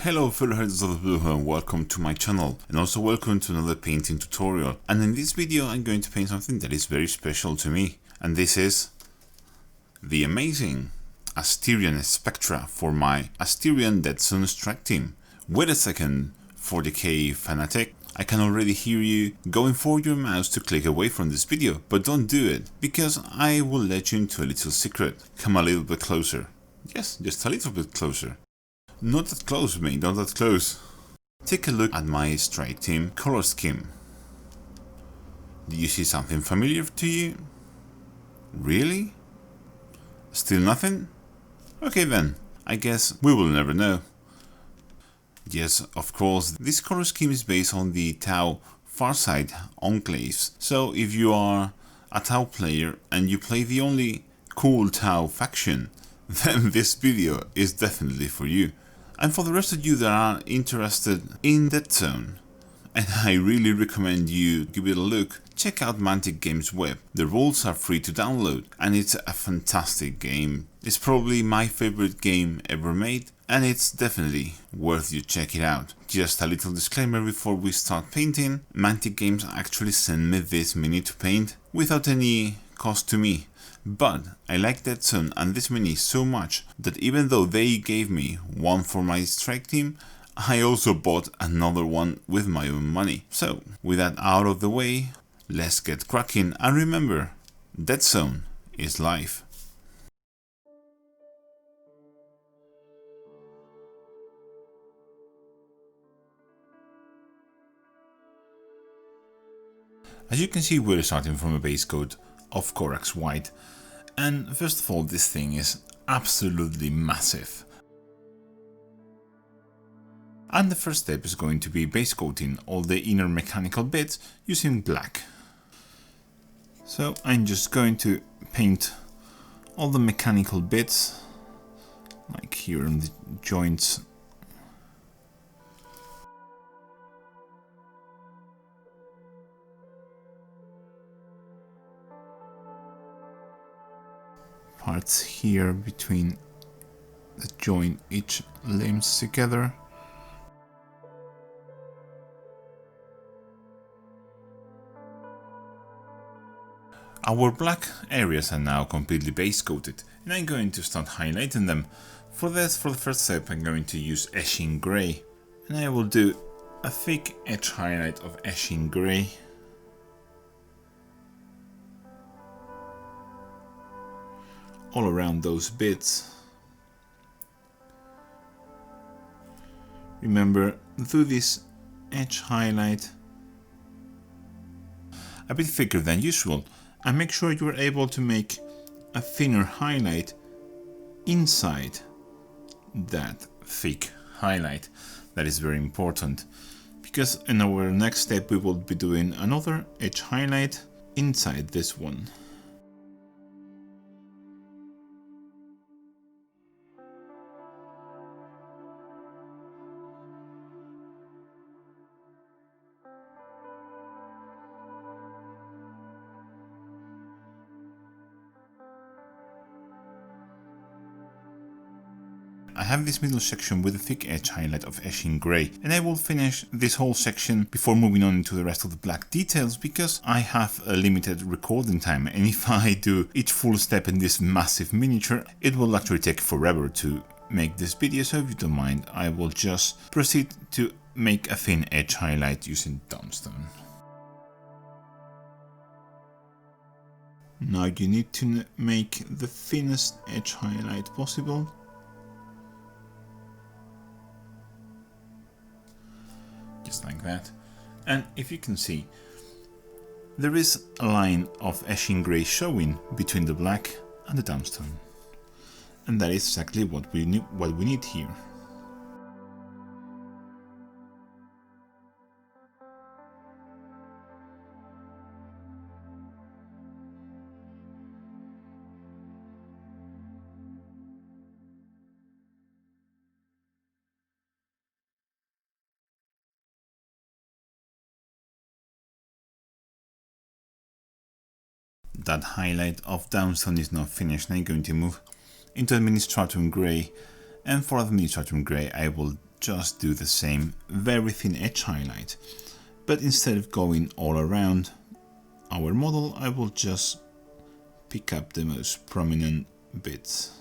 Hello fellow Highlighters of the Blue and welcome to my channel, and also welcome to another painting tutorial. And in this video I'm going to paint something that is very special to me, and this is the amazing Asterian Spectra for my Asterian Deadzone Strike Team. Wait a second, 40k fanatic, I can already hear you going for your mouse to click away from this video, but don't do it, because I will let you into a little secret. Come a little bit closer. Yes, just a little bit closer. Not that close, mate, not that close. Take a look at my strike team color scheme. Do you see something familiar to you? Really? Still nothing? Okay then, I guess we will never know. Yes, of course, this color scheme is based on the T'au Farsight Enclaves. So if you are a T'au player and you play the only cool T'au faction, then this video is definitely for you. And for the rest of you that are interested in Deadzone, and I really recommend you give it a look, check out Mantic Games web. The rules are free to download and it's a fantastic game. It's probably my favorite game ever made, and it's definitely worth you check it out. Just a little disclaimer before we start painting: Mantic Games actually sent me this mini to paint without any cost to me. But I like Deadzone and this mini so much that even though they gave me one for my strike team, I also bought another one with my own money. So with that out of the way, let's get cracking, and remember, Deadzone is life. As you can see, we're starting from a base coat of Corax White. And first of all, this thing is absolutely massive. And the first step is going to be base coating all the inner mechanical bits using black. So I'm just going to paint all the mechanical bits, like here in the joints. Parts here between the joint each limbs together. Our black areas are now completely base coated, and I'm going to start highlighting them. For this, for the first step, I'm going to use Etching Grey, and I will do a thick edge highlight of Etching Grey. All around those bits. Remember, do this edge highlight a bit thicker than usual, and make sure you are able to make a thinner highlight inside that thick highlight. That is very important, because in our next step we will be doing another edge highlight inside this one. I have this middle section with a thick edge highlight of Etching Grey, and I will finish this whole section before moving on into the rest of the black details, because I have a limited recording time, and if I do each full step in this massive miniature, it will actually take forever to make this video. So if you don't mind, I will just proceed to make a thin edge highlight using Dawnstone. Now you need to make the thinnest edge highlight possible. Just like that. And if you can see, there is a line of Etching Grey showing between the black and the Dawnstone, and that is exactly what we need here. That highlight of Dawnstone is now finished, and I'm going to move into Administratum Grey, and for Administratum Grey I will just do the same very thin edge highlight, but instead of going all around our model, I will just pick up the most prominent bits,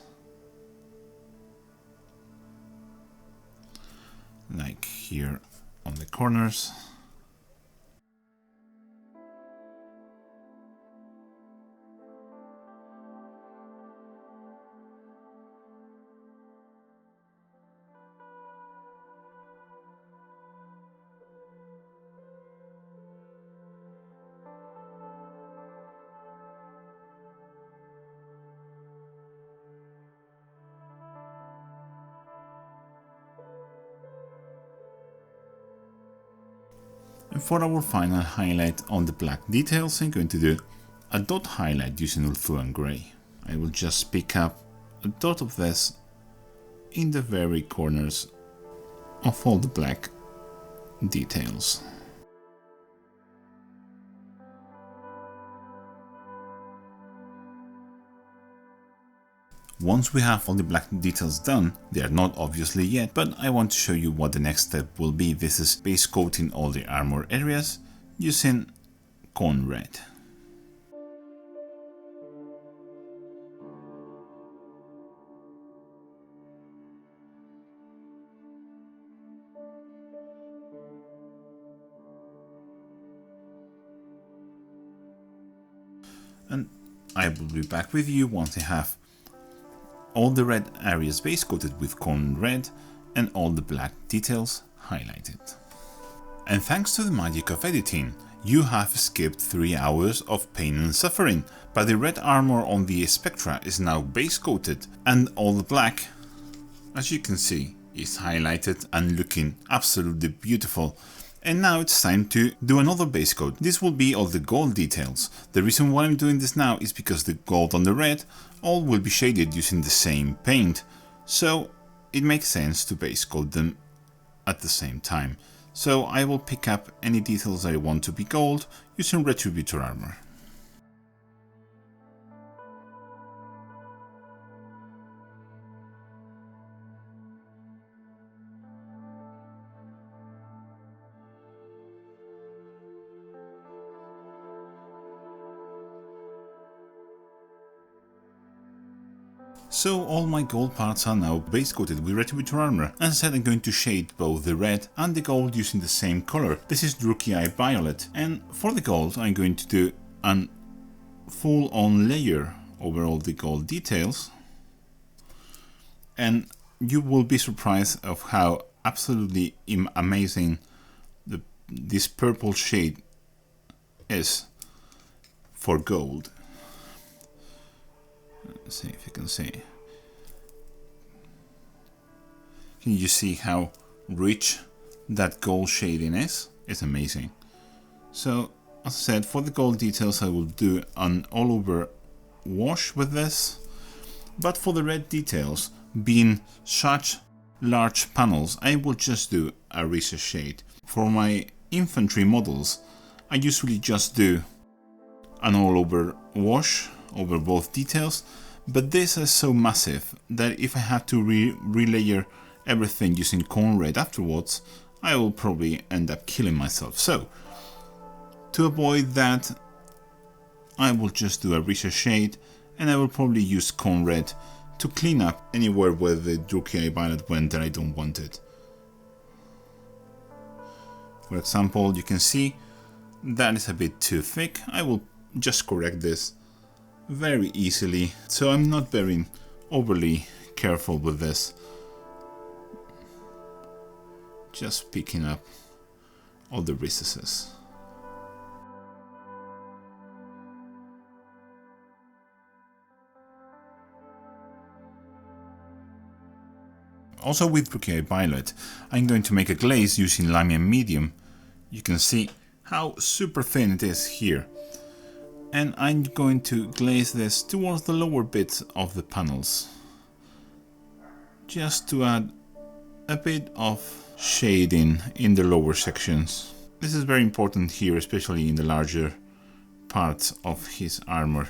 like here on the corners. And for our final highlight on the black details, I'm going to do a dot highlight using Ulthuan and Grey. I will just pick up a dot of this in the very corners of all the black details. Once we have all the black details done, they are not obviously yet, but I want to show you what the next step will be. This is base coating all the armor areas using Corn Red. And I will be back with you once I have all the red areas base coated with Corn Red and all the black details highlighted. And thanks to the magic of editing, you have skipped 3 hours of pain and suffering, but the red armor on the Spectra is now base coated and all the black, as you can see, is highlighted and looking absolutely beautiful. And now it's time to do another base coat. This will be all the gold details. The reason why I'm doing this now is because the gold on the red all will be shaded using the same paint, so it makes sense to base coat them at the same time. So I will pick up any details I want to be gold using Retributor Armour. So all my gold parts are now base coated with Retributor Armour. As I said, I'm going to shade both the red and the gold using the same color. This is Rookie Eye Violet, and for the gold I'm going to do a full-on layer over all the gold details, and you will be surprised of how absolutely amazing this purple shade is for gold. Let's see if you can see. Can you see how rich that gold shading is? It's amazing. So, as I said, for the gold details I will do an all over wash with this, but for the red details, being such large panels, I will just do a recess shade. For my infantry models, I usually just do an all over wash over both details, but this is so massive that if I had to relayer everything using Corn Red afterwards, I will probably end up killing myself. So to avoid that, I will just do a recess shade, and I will probably use Corn Red to clean up anywhere where the Rookie Eye Violet went that I don't want it. For example, you can see that is a bit too thick. I will just correct this very easily, so I'm not very overly careful with this. Just picking up all the recesses. Also with Rookie Eye Violet, I'm going to make a glaze using Lamian Medium. You can see how super thin it is here. And I'm going to glaze this towards the lower bits of the panels, just to add a bit of shading in the lower sections. This is very important here, especially in the larger parts of his armor.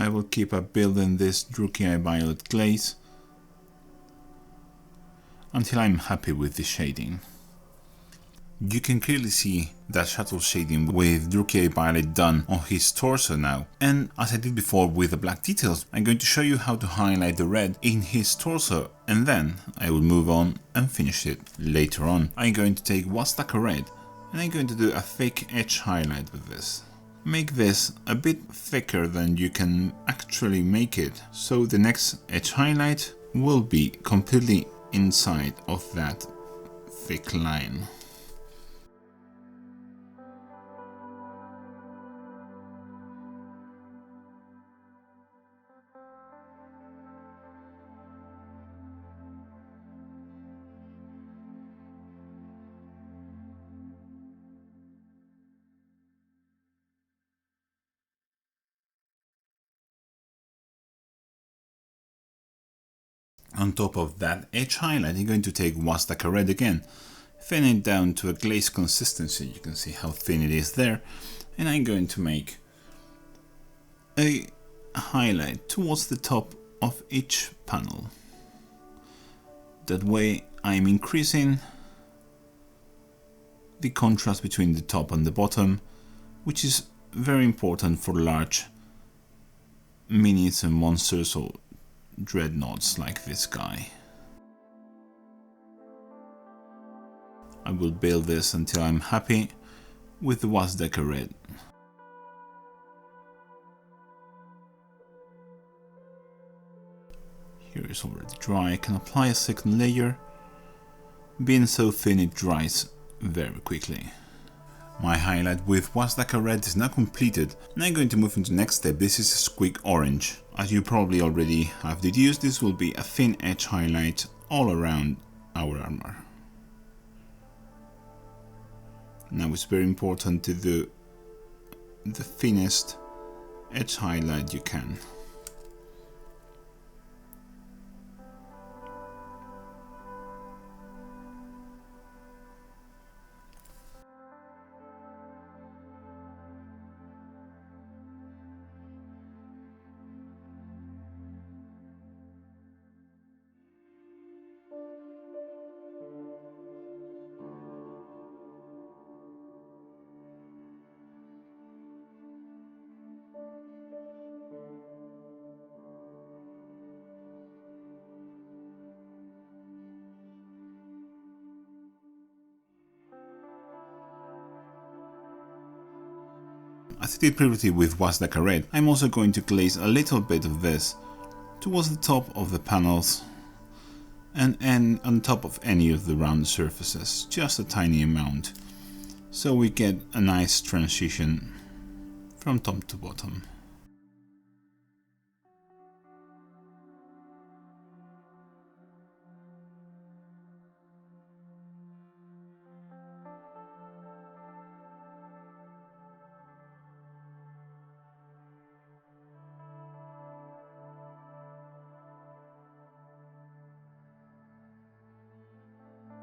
I will keep up building this Druchii violet glaze until I'm happy with the shading. You can clearly see that shuttle shading with Druchii violet done on his torso now, and as I did before with the black details, I'm going to show you how to highlight the red in his torso, and then I will move on and finish it later on. I'm going to take one stack of red and I'm going to do a thick edge highlight with this. Make this a bit thicker than you can actually make it, so the next edge highlight will be completely inside of that thick line. On top of that edge highlight, you're going to take one stack of red again, thin it down to a glaze consistency. You can see how thin it is there, and I'm going to make a highlight towards the top of each panel. That way I'm increasing the contrast between the top and the bottom, which is very important for large minis and monsters or dreadnoughts like this guy. I will build this until I'm happy with the Wasdecker red. Here is already dry. I can apply a second layer. Being so thin, it dries very quickly. My highlight with Wasdecker red is now completed, and I'm going to move into the next step. This is a squeak orange. As you probably already have deduced, this will be a thin edge highlight all around our armor. Now it's very important to do the thinnest edge highlight you can. As I did previously with Wasdecker red, I'm also going to glaze a little bit of this towards the top of the panels and on top of any of the round surfaces, just a tiny amount, so we get a nice transition from top to bottom.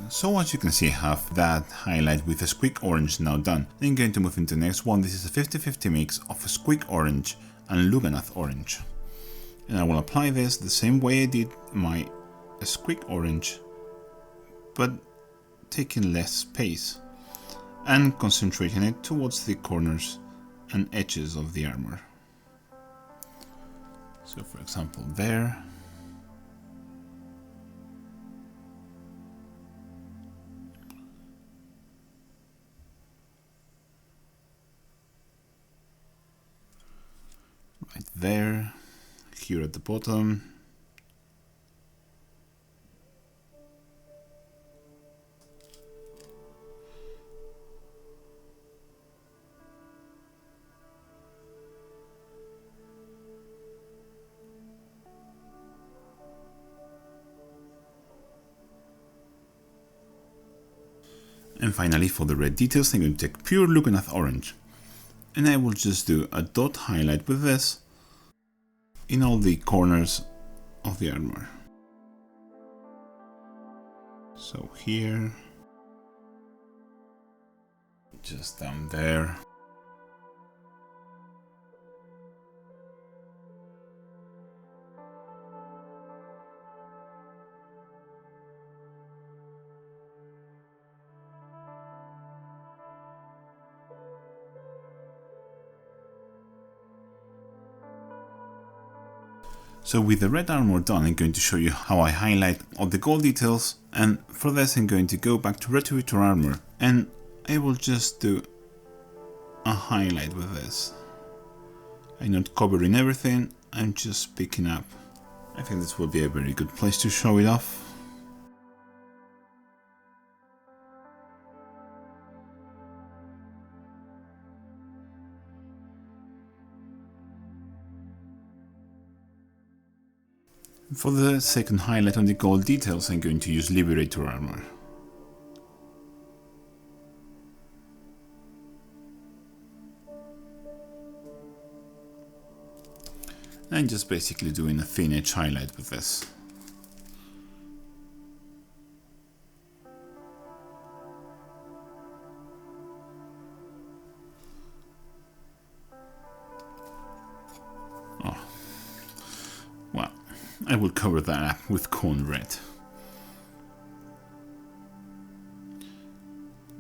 So as you can see, I have that highlight with a squeak orange now done. Then I'm going to move into the next one. This is a 50-50 mix of a squeak orange and Lugganath orange. And I will apply this the same way I did my squeak orange, but taking less space and concentrating it towards the corners and edges of the armor. So for example there. Right there, here at the bottom. And finally, for the red details, I'm going to take pure Lugganath orange. And I will just do a dot highlight with this in all the corners of the armor. So here, just down there. So with the red armor done, I'm going to show you how I highlight all the gold details, and for this I'm going to go back to Retributor Armor and I will just do a highlight with this. I'm not covering everything, I'm just picking up. I think this will be a very good place to show it off. For the second highlight on the gold details, I'm going to use Liberator Armor. And just basically doing a thin edge highlight with this. Oh, well, I will cover that up with corn red.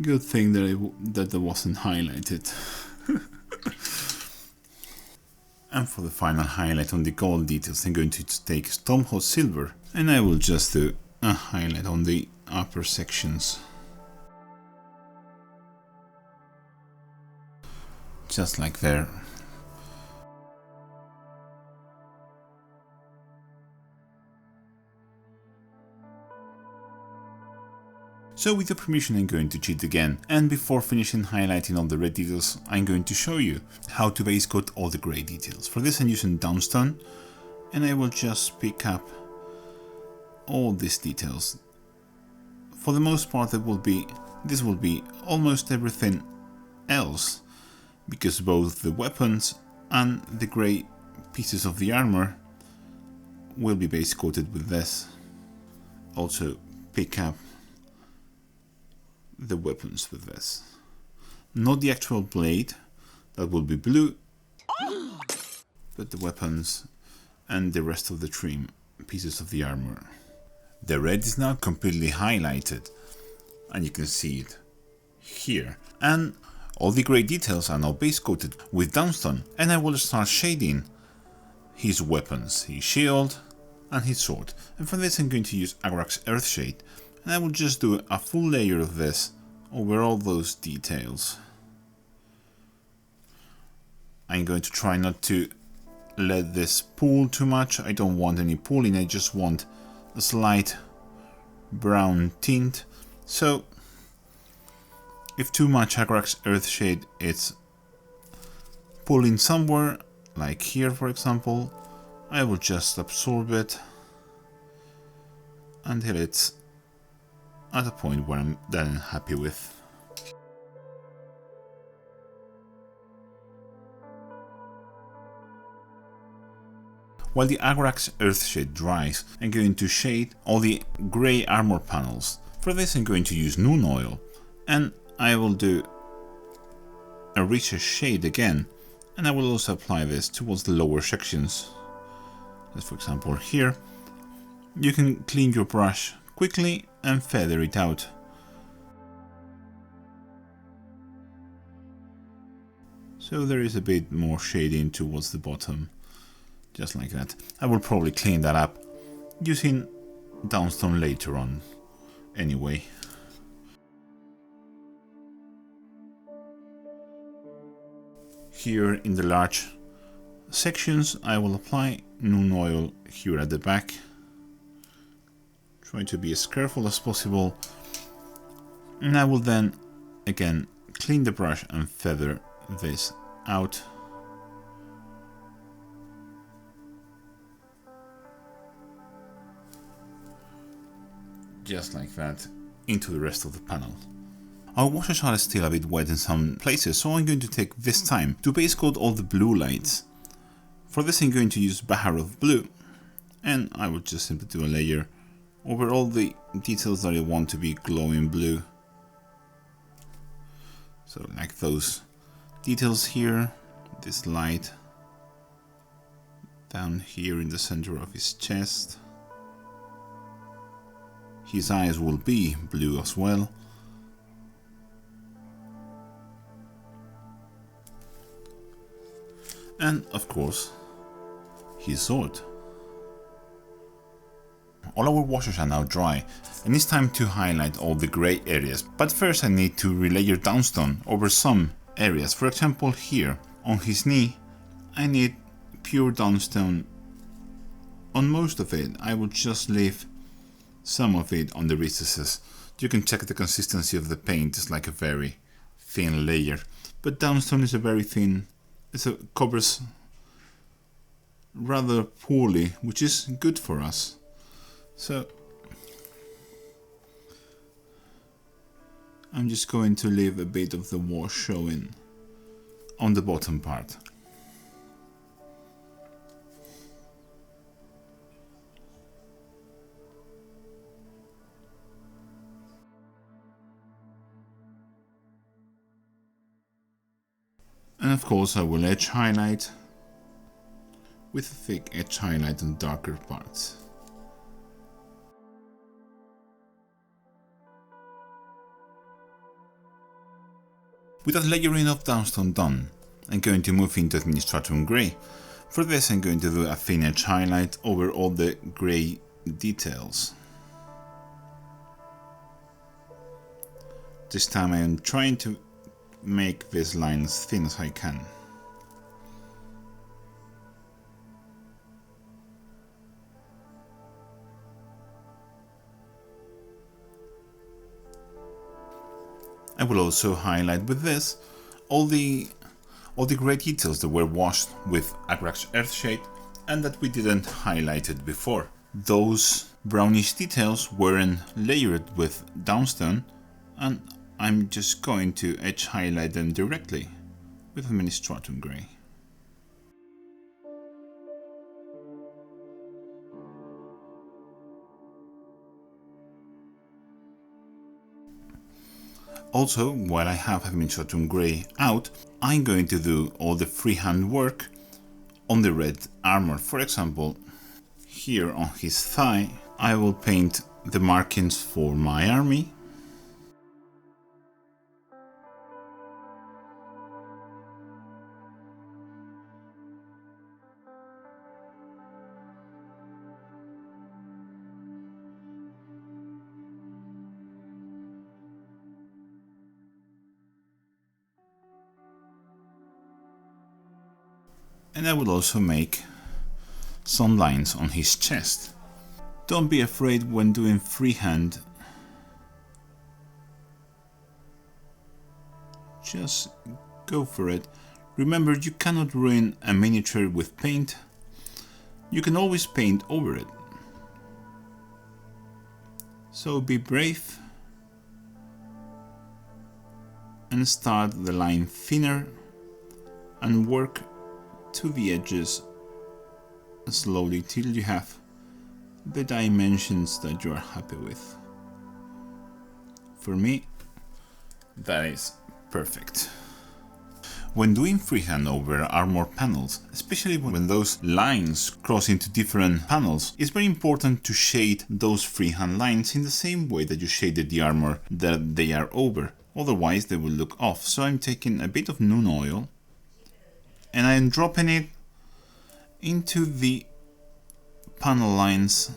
Good thing that it wasn't highlighted. And for the final highlight on the gold details, I'm going to take Stormhawk Silver and I will just do a highlight on the upper sections. Just like there. So with your permission, I'm going to cheat again, and before finishing highlighting all the red details, I'm going to show you how to base coat all the grey details. For this I'm using Dawnstone, and I will just pick up all these details. For the most part this will be almost everything else, because both the weapons and the grey pieces of the armor will be base coated with this. Also pick up the weapons with this. Not the actual blade, that will be blue, but the weapons and the rest of the trim pieces of the armor. The red is now completely highlighted and you can see it here, and all the grey details are now base coated with Dawnstone, and I will start shading his weapons, his shield and his sword. And for this I'm going to use Agrax Earthshade, and I will just do a full layer of this over all those details. I'm going to try not to let this pool too much. I don't want any pooling, I just want a slight brown tint. So if too much Agrax Earthshade it's pooling somewhere, like here for example, I will just absorb it until it's at a point where I'm happy with. While the Agrax Earthshade dries, I'm going to shade all the grey armor panels. For this I'm going to use Noon Oil, and I will do a richer shade again, and I will also apply this towards the lower sections. As for example here, you can clean your brush quickly and feather it out. So there is a bit more shading towards the bottom, just like that. I will probably clean that up using Dawnstone later on anyway. Here in the large sections I will apply Noon Oil here at the back. Try to be as careful as possible, and I will then again clean the brush and feather this out. Just like that, into the rest of the panel. Our washes are still a bit wet in some places, so I'm going to take this time to base coat all the blue lights. For this I'm going to use Bahar of Blue, and I will just simply do a layer over all the details that I want to be glowing blue. So like those details here, this light down here in the center of his chest. His eyes will be blue as well. And of course, his sword. all our washes are now dry, and it's time to highlight all the grey areas. But first I need to relayer downstone over some areas. For example, here on his knee, I need pure downstone on most of it. I will just leave some of it on the recesses. You can check the consistency of the paint, it's like a very thin layer. But downstone is a very thin, it covers rather poorly, which is good for us. So I'm just going to leave a bit of the wash showing on the bottom part. And of course I will edge highlight with a thick edge highlight on darker parts. With that layering of downstone done, I'm going to move into Administratum Grey. For this I'm going to do a thin edge highlight over all the grey details. This time I am trying to make this line as thin as I can. I will also highlight with this all the grey details that were washed with Agrax Earthshade and that we didn't highlight it before. Those brownish details weren't layered with downstone, and I'm just going to edge highlight them directly with Administratum Grey. Also, while I have Administratum Grey out, I'm going to do all the freehand work on the red armor. For example, here on his thigh, I will paint the markings for my army. And I will also make some lines on his chest. Don't be afraid when doing freehand. Just go for it. Remember, you cannot ruin a miniature with paint. You can always paint over it. So be brave and start the line thinner and work to the edges slowly till you have the dimensions that you are happy with. For me, that is perfect. When doing freehand over armor panels, especially when those lines cross into different panels, it's very important to shade those freehand lines in the same way that you shaded the armor that they are over. Otherwise they will look off. So I'm taking a bit of Noon oil and I'm dropping it into the panel lines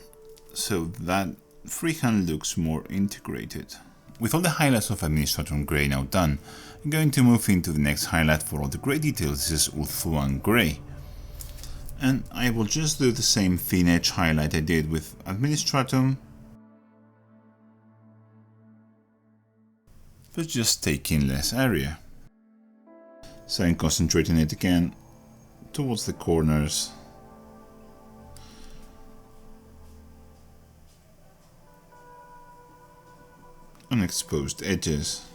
so that freehand looks more integrated. With all the highlights of Administratum Grey now done, I'm going to move into the next highlight for all the grey details. This is Ulthuan Grey. And I will just do the same thin edge highlight I did with Administratum, but just taking less area. So I'm concentrating it again towards the corners. And exposed edges.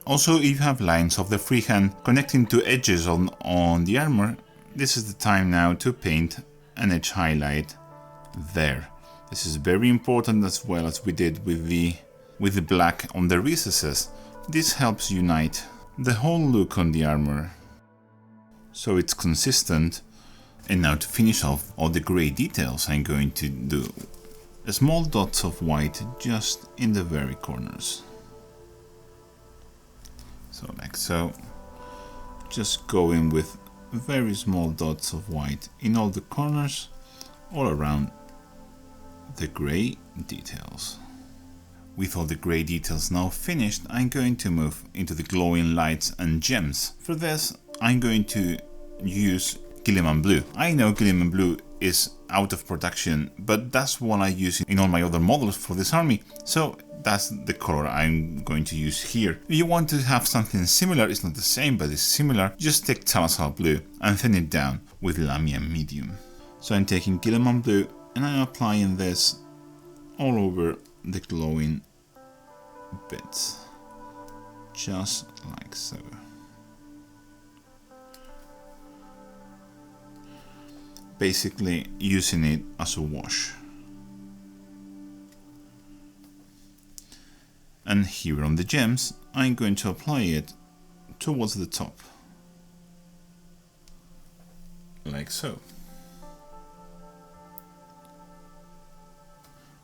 Also, if you have lines of the freehand connecting to edges on the armor, this is the time now to paint an edge highlight there. This is very important, as well as we did with the black on the recesses. This helps unite the whole look on the armor, so it's consistent. And now to finish off all the grey details, I'm going to do small dots of white just in the very corners. So like so, just going with very small dots of white in all the corners, all around the grey details. With all the grey details now finished, I'm going to move into the glowing lights and gems. For this, I'm going to use Gilliman Blue. I know Gilliman Blue is out of production, but that's what I use in all my other models for this army, so that's the color I'm going to use here. If you want to have something similar, it's not the same, but it's similar, just take Talazal Blue and thin it down with Lamian Medium. So I'm taking Gilliman Blue and I'm applying this all over the glowing bits, just like so. Basically using it as a wash. And here on the gems, I'm going to apply it towards the top, like so.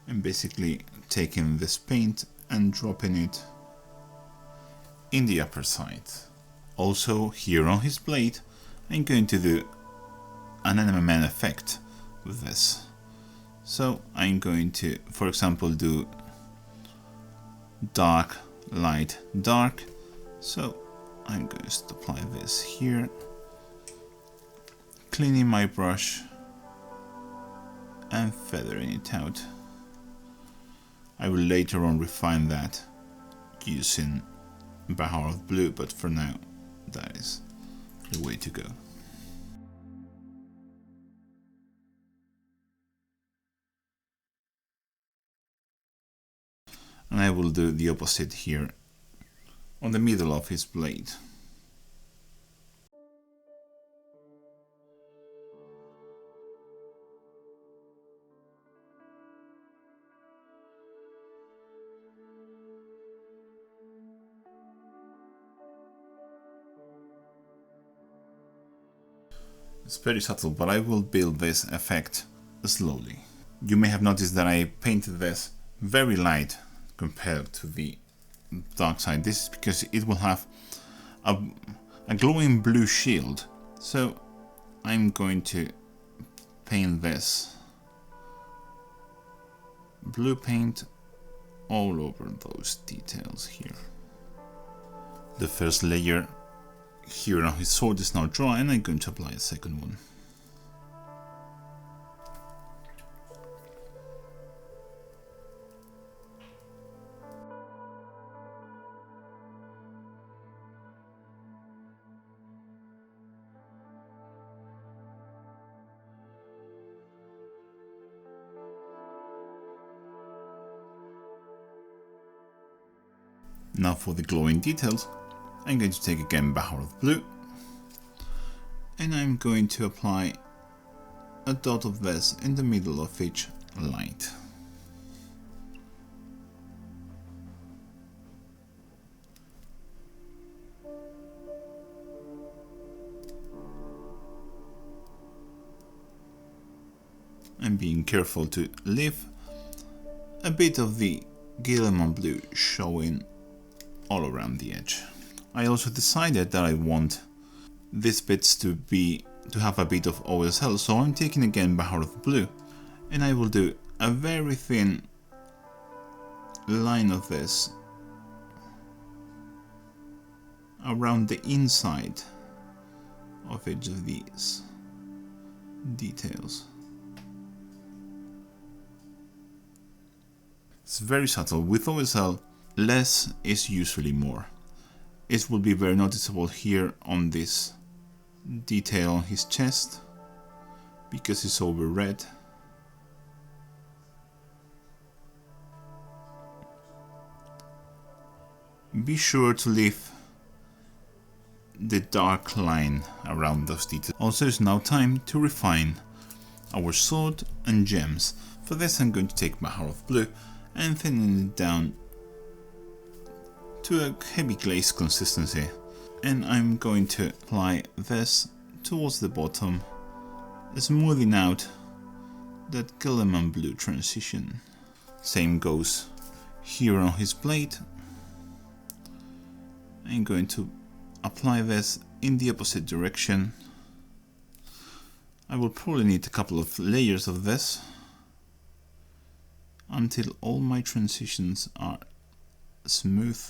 I'm basically taking this paint and dropping it in the upper side. Also here on his blade, I'm going to do an Anime Man effect with this. So I'm going to, for example, do dark, light, dark. So I'm going to apply this here, cleaning my brush and feathering it out. I will later on refine that using Bahar of Blue, but for now that is the way to go. And I will do the opposite here on the middle of his blade. It's very subtle, but I will build this effect slowly. You may have noticed that I painted this very light compared to the dark side. This is because it will have a glowing blue shield. So I'm going to paint this blue paint all over those details here. The first layer here on his sword is now dry, and I'm going to apply a second one. Now for the glowing details, I'm going to take again Bahar of Blue, and I'm going to apply a dot of this in the middle of each light. And being careful to leave a bit of the Gilliman Blue showing all around the edge. I also decided that I want these bits to have a bit of OSL, so I'm taking again Bahar of Blue, and I will do a very thin line of this around the inside of each of these details. It's very subtle. With OSL, less is usually more. It will be very noticeable here on this detail on his chest because it's over red. Be sure to leave the dark line around those details. Also, it's now time to refine our sword and gems. For this, I'm going to take Bahar of Blue and thinning it down to a heavy glaze consistency, and I'm going to apply this towards the bottom, smoothing out that Gilliman Blue transition. Same goes here on his blade. I'm going to apply this in the opposite direction. I will probably need a couple of layers of this, until all my transitions are smooth.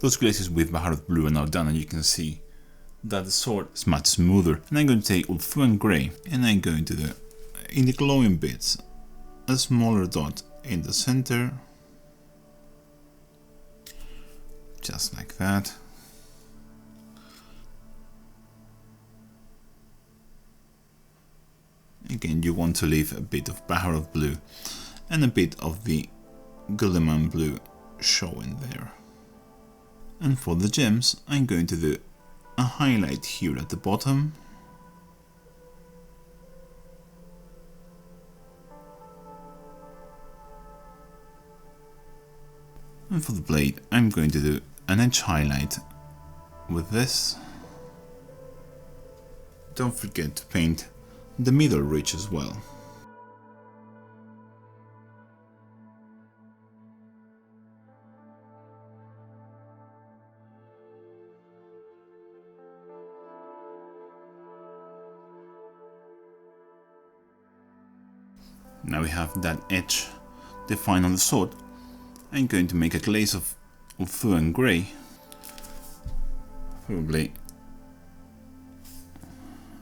Those glazes with Basecoating Blue are now done, and you can see that the sword is much smoother. And I'm going to take Ulthuan Grey, and I'm going to do, in the glowing bits, a smaller dot in the center, just like that. Again, you want to leave a bit of Basecoating Blue and a bit of the Guilliman Blue showing there. And for the gems, I'm going to do a highlight here at the bottom. And for the blade, I'm going to do an edge highlight with this. Don't forget to paint the middle ridge as well. Now we have that edge defined on the sword. I'm going to make a glaze of Ulthuan Grey, probably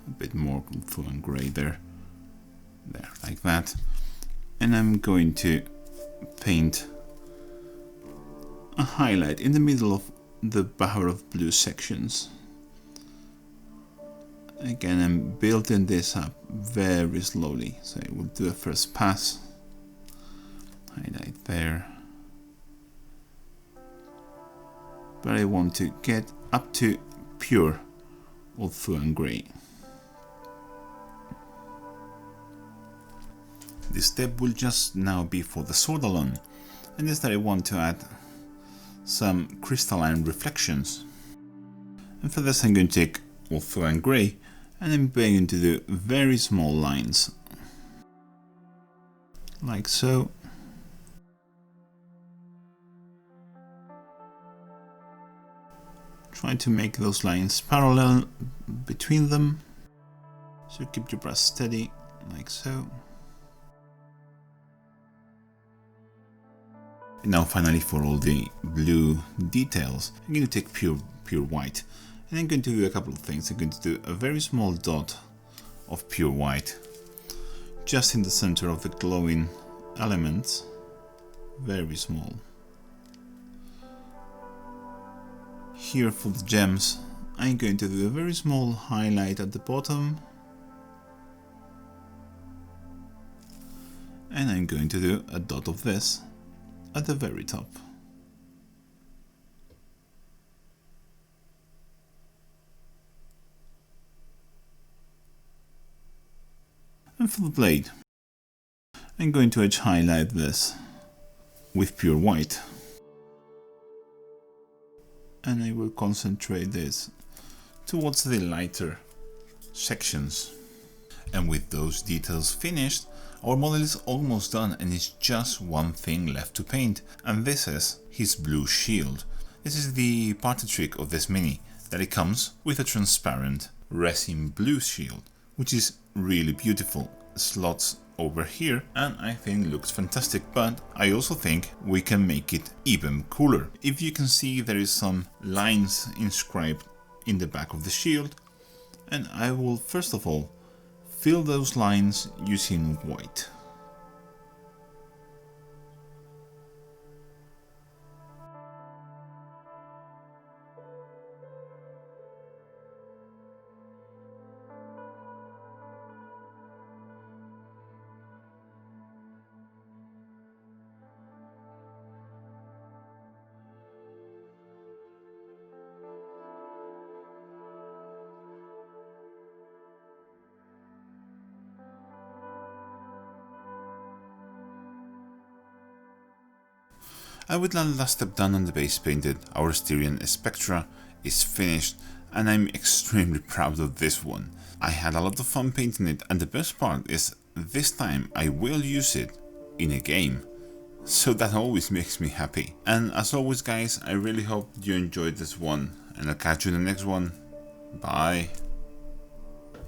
a bit more Ulthuan Grey there, like that, and I'm going to paint a highlight in the middle of the Basecoating Blue sections. Again, I'm building this up very slowly, so I will do a first pass, highlight there, but I want to get up to pure Ulthuan Grey. This step will just now be for the sword alone, and instead I want to add some crystalline reflections. And for this I'm going to take Ulthuan Grey, and I'm going to do very small lines, like so. Try to make those lines parallel between them, so keep your brush steady, like so. And now finally, for all the blue details, I'm going to take pure white, and I'm going to do a couple of things. I'm going to do a very small dot of pure white just in the center of the glowing elements, very small. Here for the gems, I'm going to do a very small highlight at the bottom, and I'm going to do a dot of this at the very top. And for the blade, I'm going to edge highlight this with pure white, and I will concentrate this towards the lighter sections. And with those details finished, our model is almost done, and it's just one thing left to paint, and this is his blue shield. This is the party trick of this mini, that it comes with a transparent resin blue shield, which is really beautiful. Slots over here, and I think looks fantastic, but I also think we can make it even cooler. If you can see, there is some lines inscribed in the back of the shield, and I will first of all fill those lines using white. And with that last step done on the base painted, our Asterian Spectra is finished, and I'm extremely proud of this one. I had a lot of fun painting it, and the best part is this time I will use it in a game, so that always makes me happy. And as always guys, I really hope you enjoyed this one, and I'll catch you in the next one. Bye.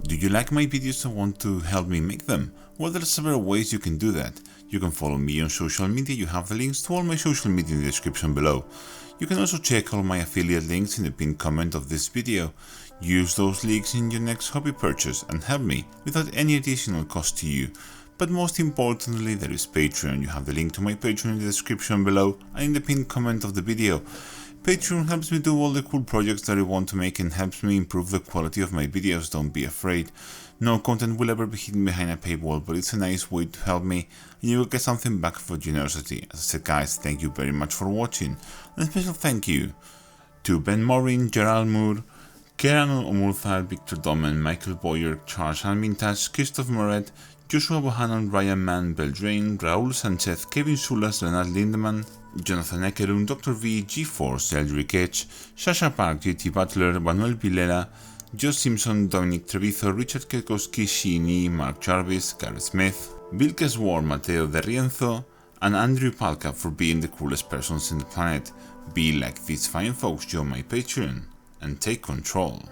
Do you like my videos and want to help me make them? Well, there are several ways you can do that. You can follow me on social media, you have the links to all my social media in the description below. You can also check all my affiliate links in the pinned comment of this video. Use those links in your next hobby purchase and help me without any additional cost to you. But most importantly, there is Patreon. You have the link to my Patreon in the description below and in the pinned comment of the video. Patreon helps me do all the cool projects that I want to make and helps me improve the quality of my videos, don't be afraid. No content will ever be hidden behind a paywall, but it's a nice way to help me and you will get something back for generosity. As I said guys, thank you very much for watching. And a special thank you to Ben Morin, Gerald Moore, Kieran Omurthal, Victor Domen, Michael Boyer, Charles Almintas, Christoph Moret, Joshua Bohannon, Ryan Mann, Beldrain, Raul Sanchez, Kevin Sulas, Leonard Lindemann, Jonathan Eckerun, Dr. V, G-Force, Eldrick Edge, Sasha Park, JT Butler, Manuel Villela, Joe Simpson, Dominic Trevizo, Richard Kekowski, Sheeny, Mark Jarvis, Gareth Smith, Vilkes War, Mateo De Rienzo, and Andrew Palka for being the coolest persons in the planet. Be like these fine folks, join my Patreon, and take control.